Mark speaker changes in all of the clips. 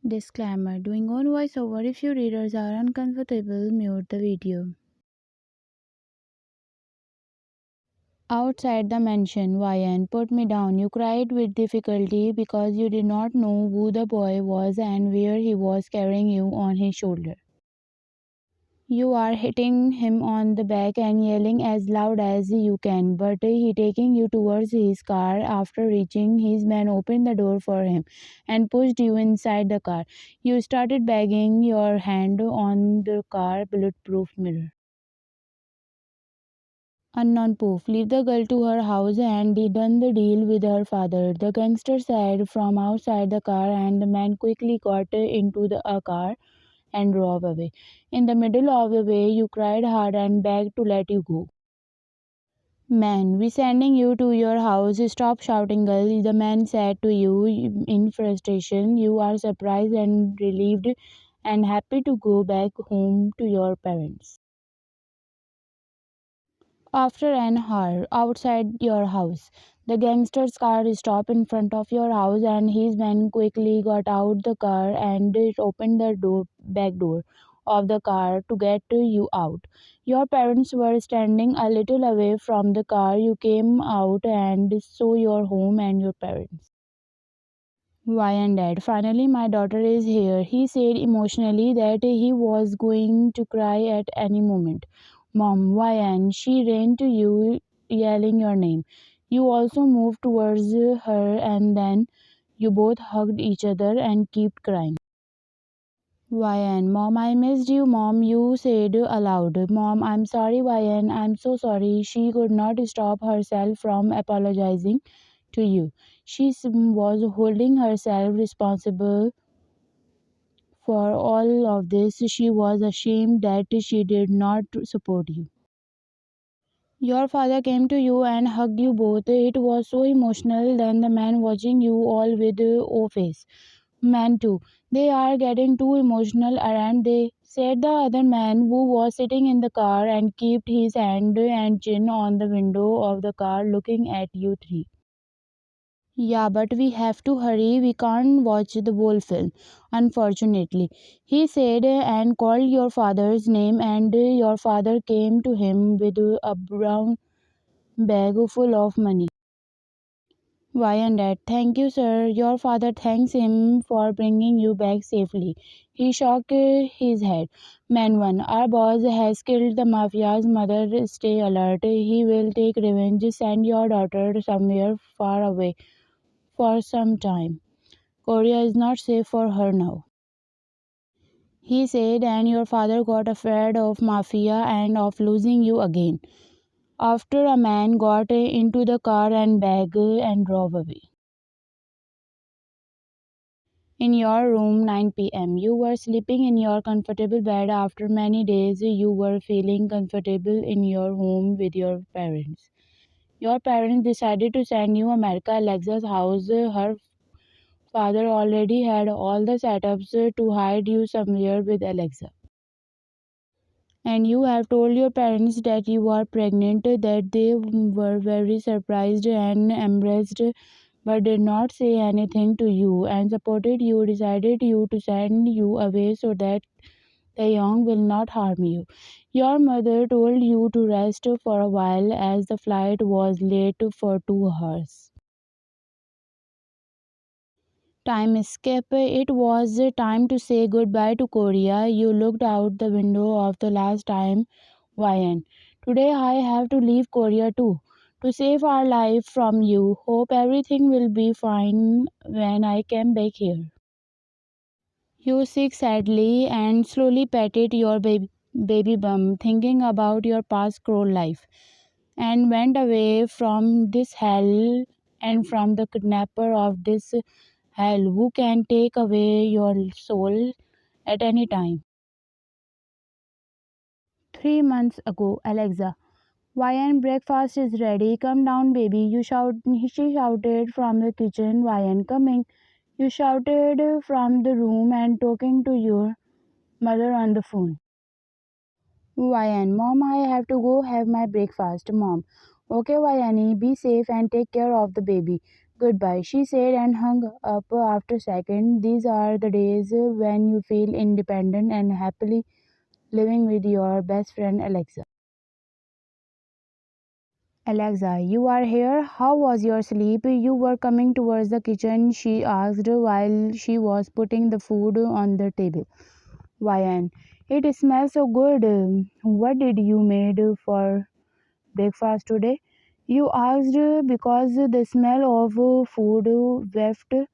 Speaker 1: Disclaimer: doing on voiceover. If your readers are uncomfortable, mute the video. Outside the mansion, Ryan put me down. You cried with difficulty because you did not know who the boy was and where he was carrying you on his shoulder. You are hitting him on the back and yelling as loud as you can, but he taking you towards his car. After reaching, his man opened the door for him and pushed you inside the car. You started banging your hand on the car bulletproof mirror. Unknown poof, leave the girl to her house and done the deal with her father. The gangster said from outside the car, and the man quickly got into a car and drove away. In the middle of the way, you cried hard and begged to let you go. Man, we sending you to your house. Stop shouting, girl, the man said to you in frustration. You are surprised and relieved and happy to go back home to your parents. After an hour outside your house, the gangster's car stopped in front of your house, and his man quickly got out the car and opened the back door of the car to get you out. Your parents were standing a little away from the car. You came out and saw your home and your parents. Why and Dad, finally my daughter is here. He said emotionally that he was going to cry at any moment. Mom, why? And she ran to you yelling your name. You also moved towards her and then you both hugged each other and kept crying. Ryan, Mom, I missed you, Mom, you said aloud. Mom, I'm sorry, Ryan, I'm so sorry. She could not stop herself from apologizing to you. She was holding herself responsible for all of this. She was ashamed that she did not support you. Your father came to you and hugged you both. It was so emotional. Then the man watching you all with O face. Man too. They are getting too emotional, aren't they? Said the other man who was sitting in the car and kept his hand and chin on the window of the car looking at you three. Yeah, but we have to hurry. We can't watch the whole film, unfortunately. He said and called your father's name, and your father came to him with a brown bag full of money. Why and Dad, thank you, sir. Your father thanks him for bringing you back safely. He shook his head. Man 1, our boss has killed the mafia's mother. Stay alert. He will take revenge. Send your daughter somewhere far away for some time. Korea is not safe for her now. He said, and your father got afraid of mafia and of losing you again. After a man got into the car and bag and drove away. In your room, 9 p.m. You were sleeping in your comfortable bed after many days. You were feeling comfortable in your home with your parents. Your parents decided to send you America Alexa's house. Her father already had all the setups to hide you somewhere with Alexa. And you have told your parents that you are pregnant, that they were very surprised and embarrassed but did not say anything to you and supported you, decided you to send you away so that Taeyong will not harm you. Your mother told you to rest for a while as the flight was late for 2 hours. Time skip. It was time to say goodbye to Korea. You looked out the window of the last time. Ryan. Today I have to leave Korea too. To save our life from you. Hope everything will be fine when I come back here. You sighed sadly and slowly patted your baby bum, thinking about your past cruel life, and went away from this hell and from the kidnapper of this hell who can take away your soul at any time. 3 months ago, Alexa. Ryan, breakfast is ready. Come down, baby. She shouted from the kitchen. Ryan, coming. You shouted from the room and talking to your mother on the phone. Ryan, Mom, I have to go have my breakfast. Mom, okay, Ryani, be safe and take care of the baby. Goodbye, she said and hung up after a second. These are the days when you feel independent and happily living with your best friend Alexa. Alexa, you are here. How was your sleep? You were coming towards the kitchen, she asked while she was putting the food on the table. Why, it smells so good. What did you made for breakfast today? You asked because the smell of food wafted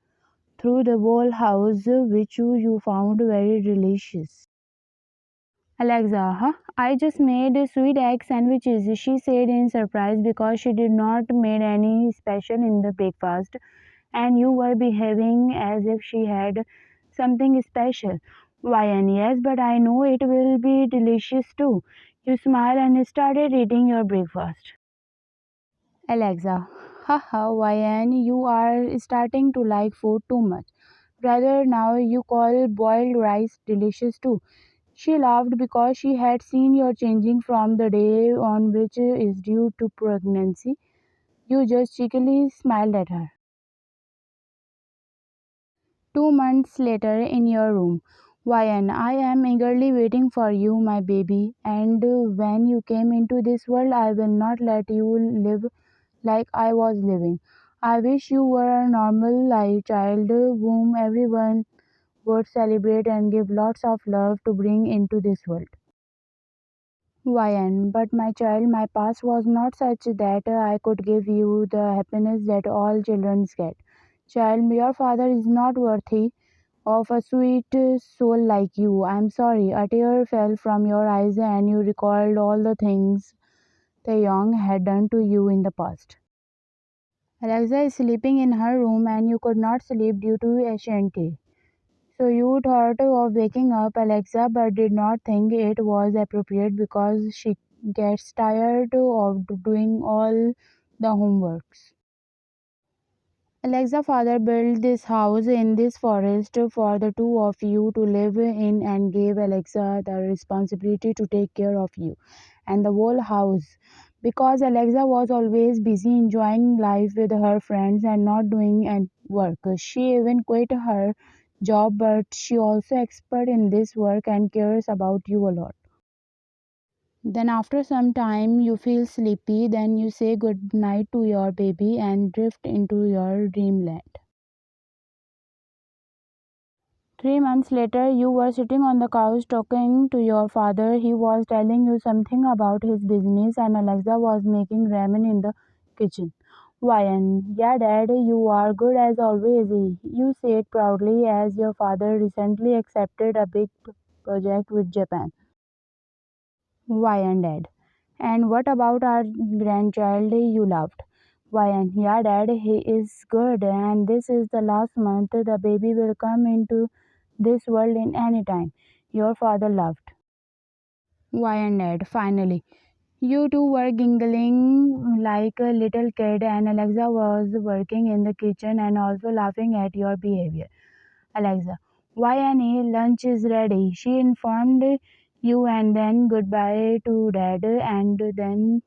Speaker 1: through the whole house, which you found very delicious. Alexa, huh? I just made sweet egg sandwiches, she said in surprise because she did not made any special in the breakfast and you were behaving as if she had something special. Why, and yes, but I know it will be delicious too. You smiled and started eating your breakfast. Alexa, haha, Ryan, you are starting to like food too much. Rather, now you call boiled rice delicious too. She laughed because she had seen your changing from the day on which is due to pregnancy. You just cheekily smiled at her. 2 months later, in your room. Ryan, I am eagerly waiting for you, my baby. And when you came into this world, I will not let you live like I was living. I wish you were a normal life child whom everyone would celebrate and give lots of love to bring into this world. Ryan, but my child, my past was not such that I could give you the happiness that all children get. Child, your father is not worthy of a sweet soul like you. I'm sorry. A tear fell from your eyes and you recalled all the things Taeyong had done to you in the past. Alexa is sleeping in her room and you could not sleep due to anxiety. So you thought of waking up Alexa but did not think it was appropriate because she gets tired of doing all the homeworks. Alexa father built this house in this forest for the two of you to live in and gave Alexa the responsibility to take care of you and the whole house. Because Alexa was always busy enjoying life with her friends and not doing any work. She even quit her job but she also expert in this work and cares about you a lot. Then after some time you feel sleepy, then you say good night to your baby and drift into your dreamland. 3 months later, you were sitting on the couch talking to your father. He was telling you something about his business, and Alexa was making ramen in the kitchen. Why, and yeah, Dad, you are good as always. You said proudly as your father recently accepted a big project with Japan. Why, and Dad? And what about our grandchild you loved? Why, and yeah, Dad, he is good, and this is the last month the baby will come into this world in any time. Your father loved. Why, and Dad, finally. You two were giggling like a little kid, and Alexa was working in the kitchen and also laughing at your behavior. Alexa, why, Annie, lunch is ready. She informed you, and then goodbye to Dad, and then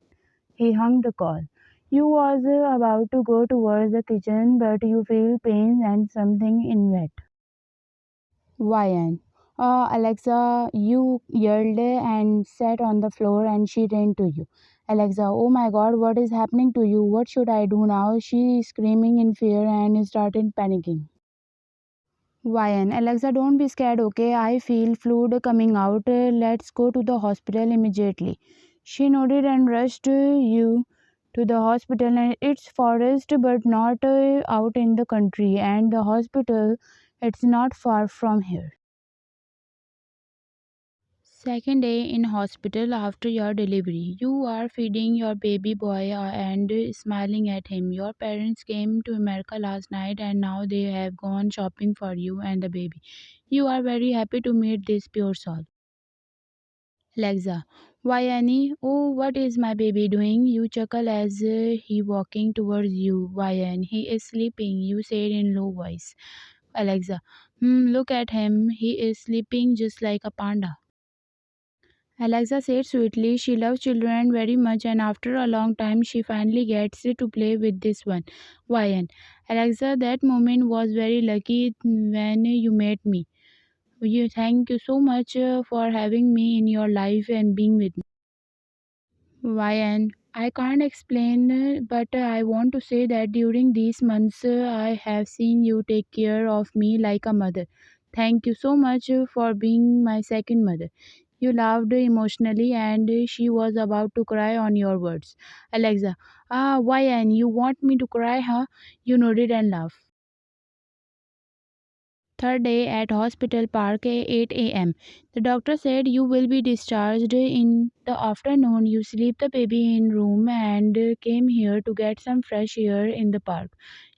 Speaker 1: he hung the call. You was about to go towards the kitchen, but you feel pain and something in wet. Why, Alexa, you yelled and sat on the floor and she ran to you. Alexa, oh my god, what is happening to you? What should I do now? She screaming in fear and started panicking. Ryan, Alexa, don't be scared, okay? I feel fluid coming out. Let's go to the hospital immediately. She nodded and rushed you to the hospital. And it's forest, but not out in the country. And the hospital, it's not far from here. Second day in hospital after your delivery. You are feeding your baby boy and smiling at him. Your parents came to America last night and now they have gone shopping for you and the baby. You are very happy to meet this pure soul. Alexa, why Annie? Oh, what is my baby doing? You chuckle as he walking towards you. Why Annie? He is sleeping, you said in low voice. Alexa, look at him. He is sleeping just like a panda. Alexa said sweetly she loves children very much and after a long time she finally gets to play with this one. Ryan. Alexa, that moment was very lucky when you met me. You thank you so much for having me in your life and being with me. Ryan, I can't explain, but I want to say that during these months, I have seen you take care of me like a mother. Thank you so much for being my second mother. You laughed emotionally and she was about to cry on your words. Alexa, Ryan, you want me to cry, huh? You nodded and laughed. Third day at hospital park 8 a.m. The doctor said you will be discharged in the afternoon. You sleep the baby in room and came here to get some fresh air in the park.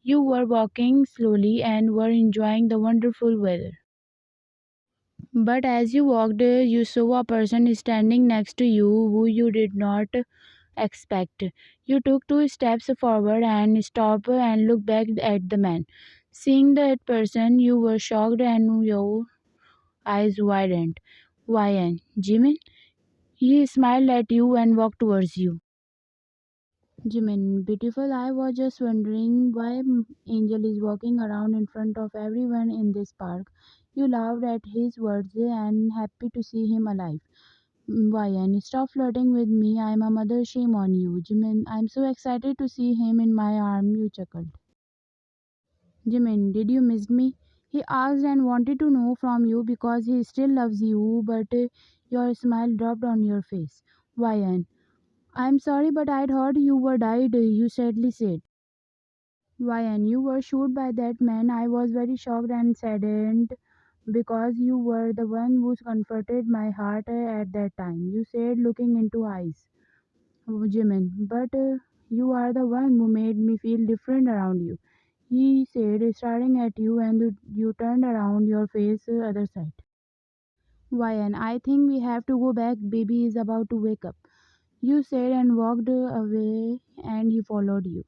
Speaker 1: You were walking slowly and were enjoying the wonderful weather. But as you walked, you saw a person standing next to you who you did not expect. You took two steps forward and stopped and looked back at the man. Seeing that person, you were shocked and your eyes widened. Why, Jimin? He smiled at you and walked towards you. Jimin, beautiful. I was just wondering why Angel is walking around in front of everyone in this park. You laughed at his words and happy to see him alive. Why, stop flirting with me. I'm a mother. Shame on you. Jimin, I'm so excited to see him in my arm. You chuckled. Jimin, did you miss me? He asked and wanted to know from you because he still loves you, but your smile dropped on your face. Why, I'm sorry, but I'd heard you were died, you sadly said. Why, you were shot by that man. I was very shocked and saddened because you were the one who comforted my heart at that time. You said, looking into eyes. Jimin, but you are the one who made me feel different around you. He said, staring at you, and you turned around your face other side. Why, I think we have to go back. Baby is about to wake up. You said and walked away, and he followed you.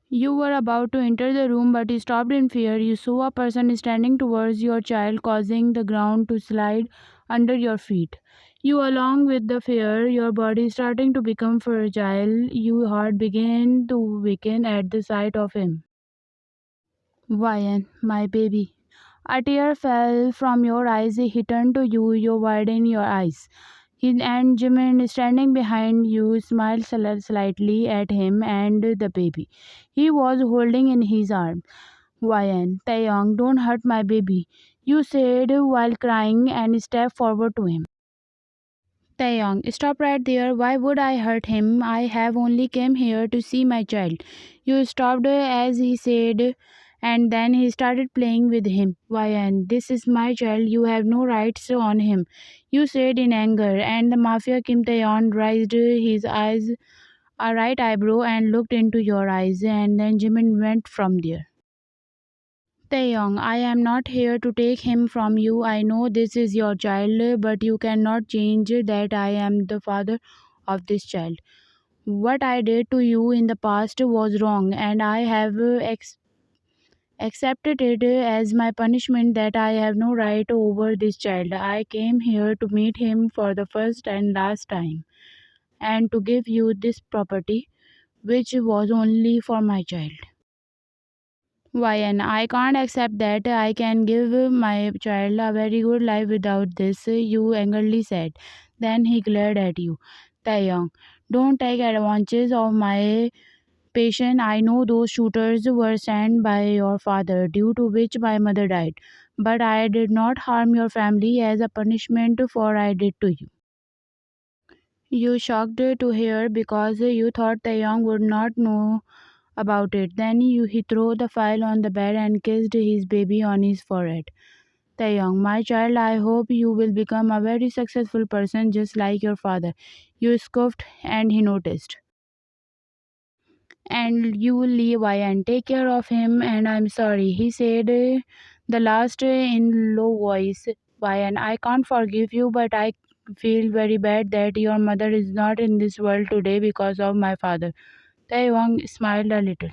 Speaker 1: You were about to enter the room, but you stopped in fear. You saw a person standing towards your child, causing the ground to slide under your feet. You, along with the fear, your body starting to become fragile, your heart began to weaken at the sight of him. Ryan, my baby. A tear fell from your eyes. He turned to you. You widened your eyes. And Jimin, standing behind you, smiled slightly at him and the baby he was holding in his arms. Ryan, Taeyong, don't hurt my baby, you said while crying and stepped forward to him. Taeyong, stop right there. Why would I hurt him? I have only came here to see my child. You stopped as he said, and then he started playing with him. Why, and this is my child. You have no rights on him. You said in anger, and the mafia Kim Taeyon raised his eyes, a right eyebrow, and looked into your eyes, and then Jimin went from there. Taeyong, I am not here to take him from you. I know this is your child, but you cannot change that I am the father of this child. What I did to you in the past was wrong, and I have accepted it as my punishment that I have no right over this child. I came here to meet him for the first and last time, and to give you this property, which was only for my child. Why, and I can't accept that. I can give my child a very good life without this, you angrily said. Then he glared at you. Taeyong, don't take advantage of my patient. I know those shooters were sent by your father, due to which my mother died. But I did not harm your family as a punishment for I did to you. You shocked to hear because you thought Taeyong would not know about it. Then he threw the file on the bed and kissed his baby on his forehead. Taeyong, my child, I hope you will become a very successful person just like your father. You scoffed and he noticed. And you will leave and take care of him, and I'm sorry, he said the last in low voice. And I can't forgive you, but I feel very bad that your mother is not in this world today because of my father. Taeyong smiled a little.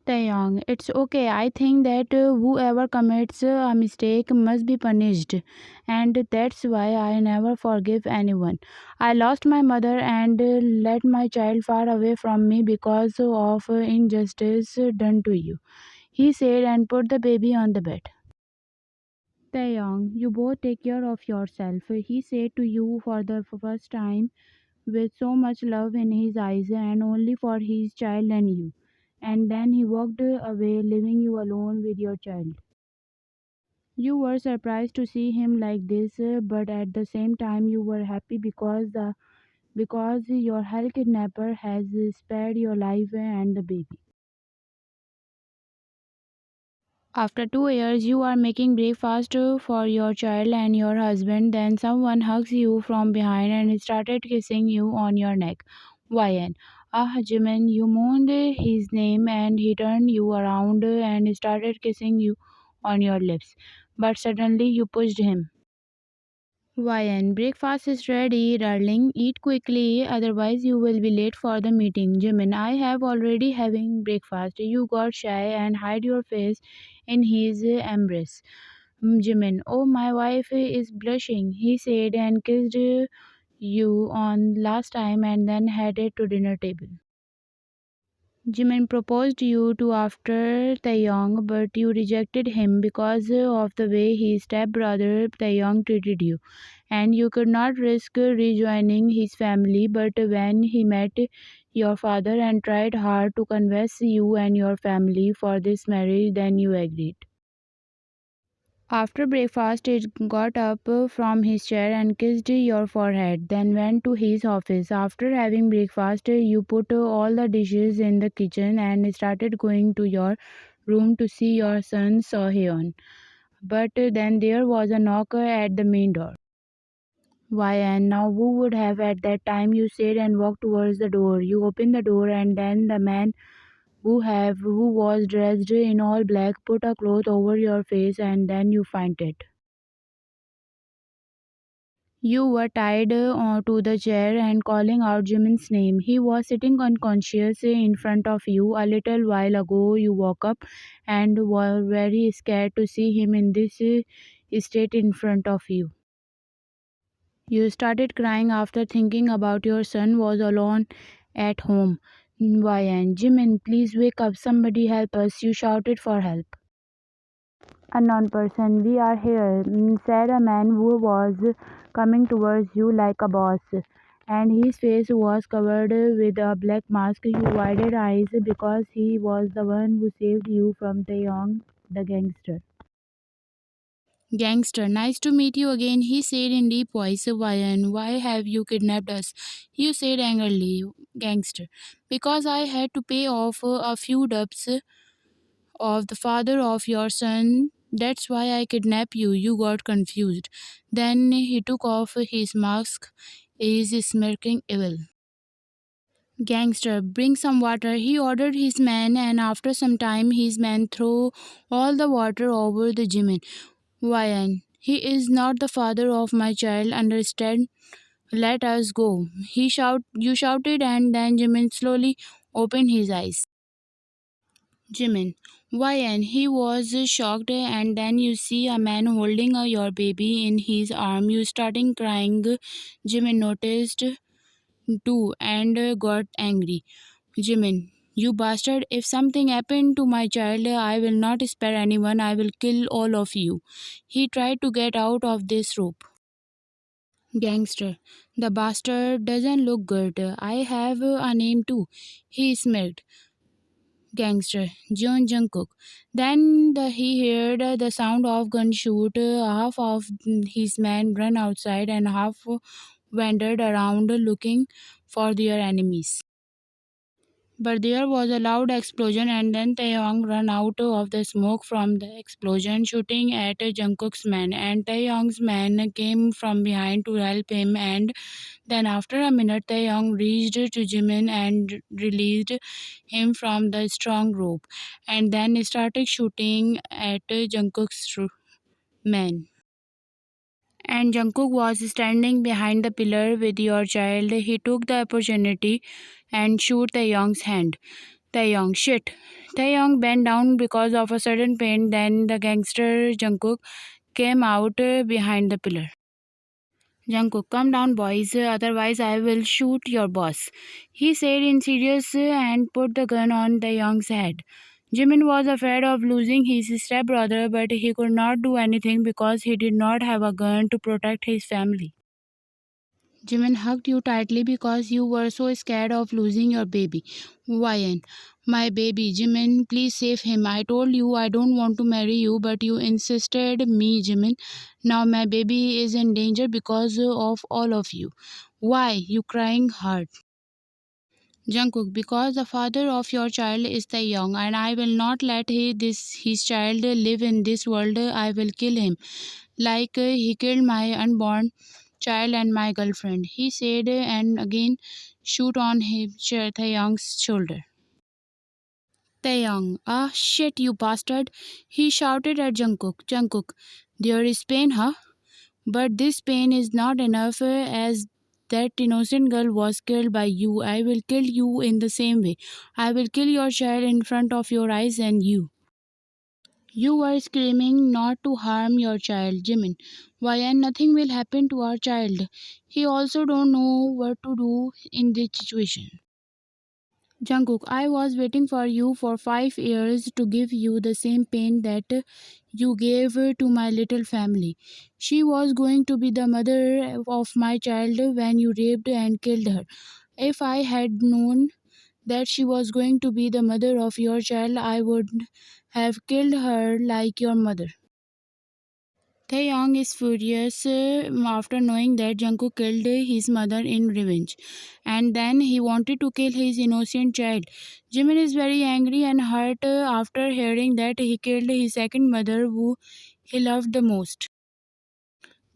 Speaker 1: Taeyong, it's okay. I think that whoever commits a mistake must be punished, and that's why I never forgive anyone. I lost my mother and let my child far away from me because of injustice done to you, he said and put the baby on the bed. Taeyong, you both take care of yourself, he said to you for the first time with so much love in his eyes and only for his child and you. And then he walked away, leaving you alone with your child. You were surprised to see him like this, but at the same time you were happy because your hell kidnapper has spared your life and the baby. After 2 years, you are making breakfast for your child and your husband. Then someone hugs you from behind and started kissing you on your neck. Wyan. Ah, Jimin, you moaned his name and he turned you around and started kissing you on your lips. But suddenly you pushed him. Wyan, breakfast is ready, darling. Eat quickly, otherwise you will be late for the meeting. Jimin, I have already having breakfast. You got shy and hide your face in his embrace. Jimin, oh my wife is blushing, he said and kissed you on last time and then headed to dinner table. Jimin proposed you to after Taeyong, but you rejected him because of the way his stepbrother Taeyong treated you, and you could not risk rejoining his family. But when he met your father and tried hard to convince you and your family for this marriage, then you agreed. After breakfast, he got up from his chair and kissed your forehead, then went to his office. After having breakfast, you put all the dishes in the kitchen and started going to your room to see your son Sohyun. But then there was a knock at the main door. Why, and now who would have at that time? You said and walked towards the door. You opened the door, and then the man who was dressed in all black put a cloth over your face, and then you fainted. You were tied to the chair and calling out Jimin's name. He was sitting unconscious in front of you. A little while ago, you woke up and were very scared to see him in this state in front of you. You started crying after thinking about your son was alone at home. Why, and Jimin, please wake up. Somebody help us. You shouted for help. Unknown person, we are here, said a man who was coming towards you like a boss, and his face was covered with a black mask. You widened eyes because he was the one who saved you from Taeyong, the gangster. Gangster, nice to meet you again, he said in deep voice. Why have you kidnapped us? You said angrily. Gangster, because I had to pay off a few debts of the father of your son. That's why I kidnapped you. You got confused. Then he took off his mask. Is smirking evil. Gangster, bring some water. He ordered his man, and after some time, his man threw all the water over the Jimin. Wyan, he is not the father of my child. Understand? Let us go. You shouted, and then Jimin slowly opened his eyes. Jimin. Why? And he was shocked, and then you see a man holding your baby in his arm. You starting crying. Jimin noticed too and got angry. Jimin, you bastard, if something happened to my child, I will not spare anyone. I will kill all of you. He tried to get out of this rope. Gangster, the bastard doesn't look good. I have a name too. He smirked. Gangster, John Jungkook. Then he heard the sound of gunshot. Half of his men ran outside and half wandered around looking for their enemies. But there was a loud explosion, and then Taeyong ran out of the smoke from the explosion, shooting at Jungkook's men. And Taeyong's men came from behind to help him. And then, after a minute, Taeyong reached to Jimin and released him from the strong rope, and then started shooting at Jungkook's men. And Jungkook was standing behind the pillar with your child. He took the opportunity and shoot Taeyong's hand. Taeyong, shit. Taeyong bent down because of a sudden pain. Then the gangster Jungkook came out behind the pillar. Jungkook, come down, boys, otherwise I will shoot your boss, he said in serious and put the gun on Taeyong's head. Jimin was afraid of losing his stepbrother, but he could not do anything because he did not have a gun to protect his family. Jimin hugged you tightly because you were so scared of losing your baby. Wyan, my baby, Jimin, please save him. I told you I don't want to marry you, but you insisted me, Jimin. Now my baby is in danger because of all of you. Why? You crying hard. Jungkook, because the father of your child is Taeyong and I will not let his child live in this world. I will kill him. Like he killed my unborn child and my girlfriend, he said, and again shoot on Taeyong's shoulder. Taeyong, ah shit, you bastard! He shouted at Jungkook. Jungkook, there is pain, huh? But this pain is not enough, as that innocent girl was killed by you. I will kill you in the same way. I will kill your child in front of your eyes and you. You were screaming not to harm your child, Jimin. Why and nothing will happen to our child. He also don't know what to do in this situation. Jungkook, I was waiting for you for 5 years to give you the same pain that you gave to my little family. She was going to be the mother of my child when you raped and killed her. If I had known that she was going to be the mother of your child, I would have killed her like your mother. Taeyong is furious after knowing that Jungkook killed his mother in revenge, and then he wanted to kill his innocent child. Jimin is very angry and hurt after hearing that he killed his second mother, who he loved the most.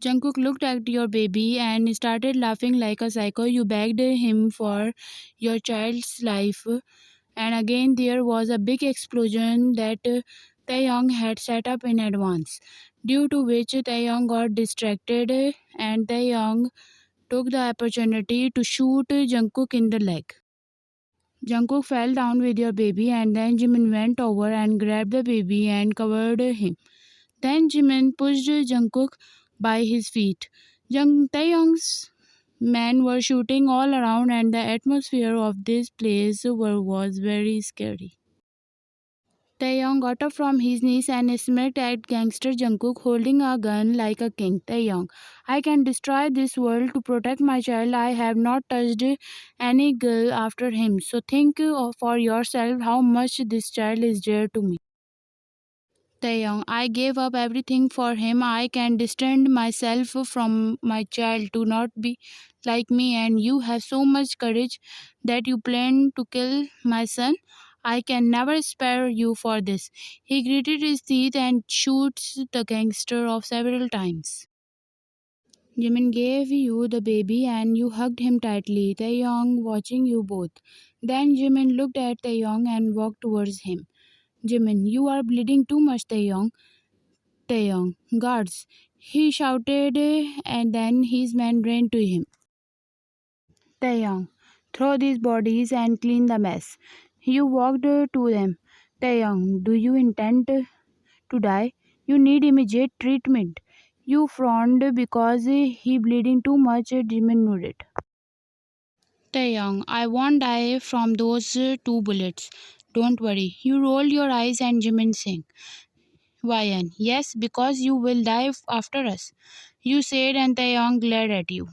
Speaker 1: Jungkook looked at your baby and started laughing like a psycho. You begged him for your child's life, and again there was a big explosion that Taeyong had set up in advance, due to which Taeyong got distracted and Taeyong took the opportunity to shoot Jungkook in the leg. Jungkook fell down with your baby and then Jimin went over and grabbed the baby and covered him. Then Jimin pushed Jungkook by his feet. Taeyong's men were shooting all around and the atmosphere of this place was very scary. Taeyong got up from his knees and smirked at gangster Jungkook holding a gun like a king. Taeyong, I can destroy this world to protect my child. I have not touched any girl after him. So think for yourself how much this child is dear to me. Taeyong, I gave up everything for him. I can distance myself from my child to not be like me, and you have so much courage that you plan to kill my son. I can never spare you for this. He gritted his teeth and shoots the gangster off several times. Jimin gave you the baby and you hugged him tightly, Taeyong watching you both. Then Jimin looked at Taeyong and walked towards him. Jimin, you are bleeding too much, Taeyong. Taeyong, guards! He shouted, and then his men ran to him. Taeyong, throw these bodies and clean the mess. You walked to them. Taeyong, do you intend to die? You need immediate treatment. You frowned because he bleeding too much, Jimin nodded. Taeyong, I won't die from those 2 bullets. Don't worry. You rolled your eyes and Jimin sang. Ryan, yes, because you will die after us. You said, and Taeyong glared at you.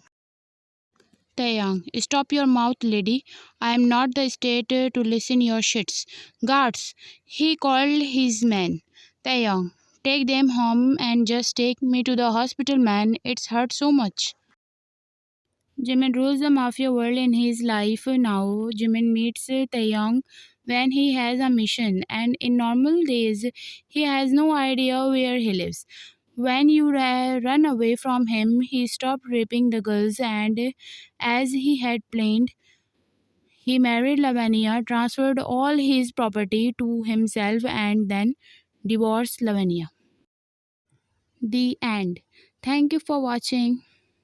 Speaker 1: Taeyong, stop your mouth, lady. I am not the state to listen your shits. Guards, he called his men. Taeyong, take them home and just take me to the hospital, man. It's hurt so much. Jimin rules the mafia world in his life now. Jimin meets Taeyong when he has a mission, and in normal days, he has no idea where he lives. When you run away from him, he stopped raping the girls, and as he had planned, he married Lavania, transferred all his property to himself, and then divorced Lavania. The end. Thank you for watching.